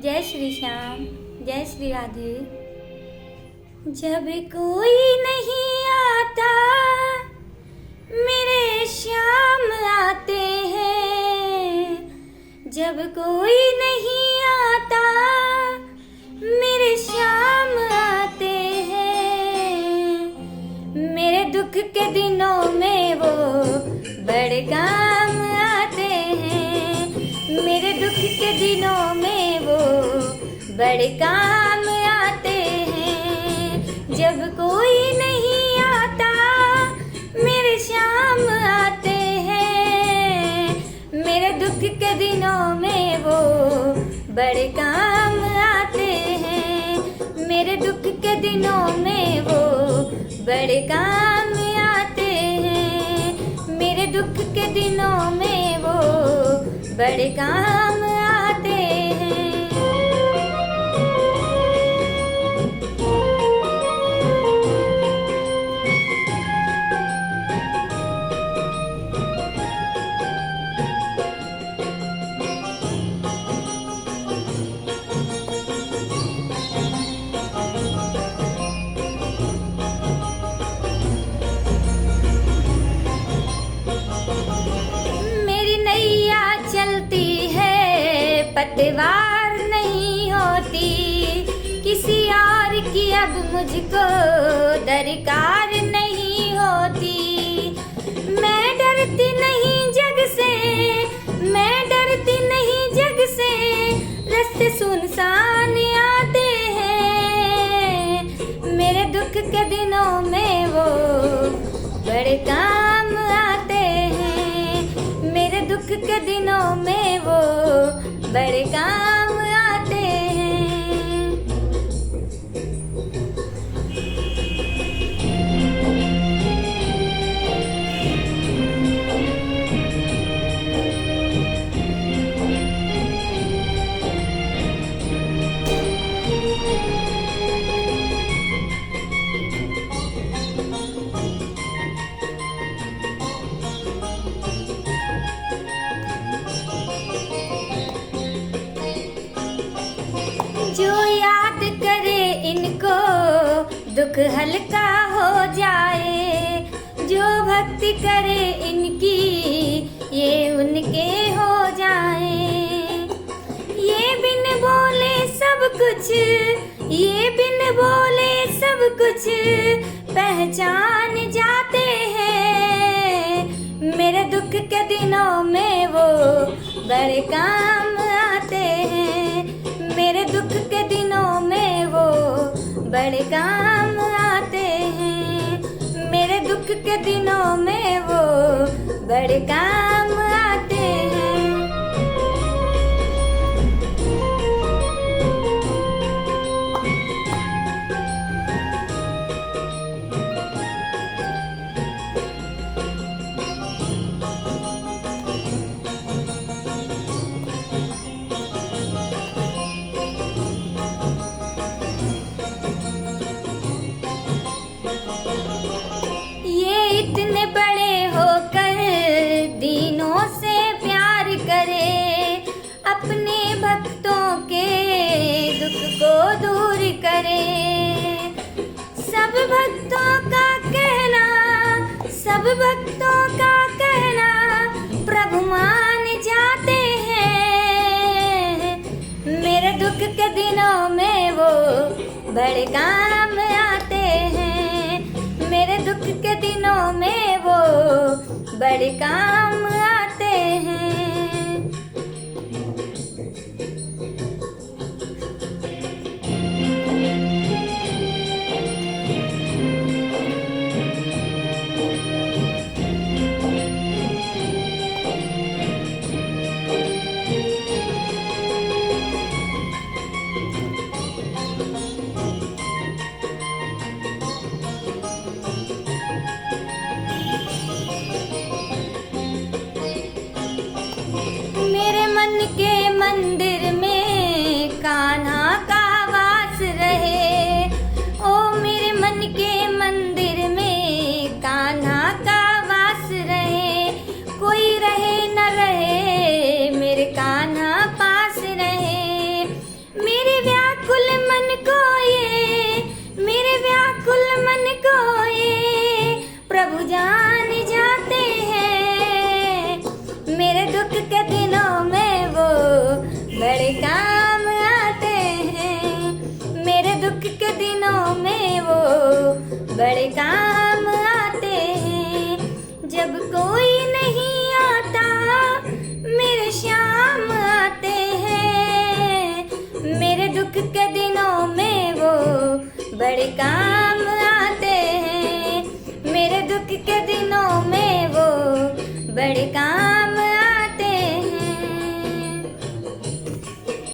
जय श्री श्याम, जय श्री राधे। जब कोई नहीं आता मेरे श्याम आते हैं, जब कोई नहीं आता मेरे श्याम आते हैं। मेरे दुख के दिनों में वो बड़े काम आते हैं, मेरे दुख के दिनों में वो बड़े काम आते हैं। जब कोई नहीं आता मेरे श्याम आते हैं, मेरे दुख के दिनों में वो बड़े काम आते हैं, मेरे दुख के दिनों में वो बड़े काम आते हैं, मेरे दुख के दिनों में वो बड़े काम आते हैं। चलती है पतवार नहीं होती, किसी और की अब मुझको दरकार नहीं होती। मैं डरती नहीं जग से, मैं डरती नहीं जग से, रास्ते सुनसान आते हैं। मेरे दुख के दिनों में वो बड़े काम आते हैं, मेरे दुख के दिनों में वो बड़े काम आते हैं। जो याद करे इनको दुख हल्का हो जाए, जो भक्ति करे इनकी ये उनके हो जाए। ये बिन बोले सब कुछ, ये बिन बोले सब कुछ पहचान जाते हैं। मेरे दुख के दिनों में वो बड़े काम आते हैं, मेरे दुख के दिनों में वो बड़े काम आते हैं, मेरे दुख के दिनों में वो बड़े काम आते हैं। इतने बड़े होकर दीनों से प्यार करे, अपने भक्तों के दुख को दूर करे। सब भक्तों का कहना, सब भक्तों का कहना प्रभु मान जाते हैं। मेरे दुख के दिनों में वो बड़े काम आते हैं, मेरे दुख के दिनों में वो बड़े काम आते हैं। के मंदिर सब जान जाते हैं, मेरे दुख के दिनों में वो बड़े काम आते हैं, मेरे दुख के दिनों में वो बड़े काम आते हैं। जब कोई नहीं आता मेरे श्याम आते हैं, मेरे दुख के दिनों में वो बड़े काम आते हैं, मेरे दुख के दिनों में वो बड़े काम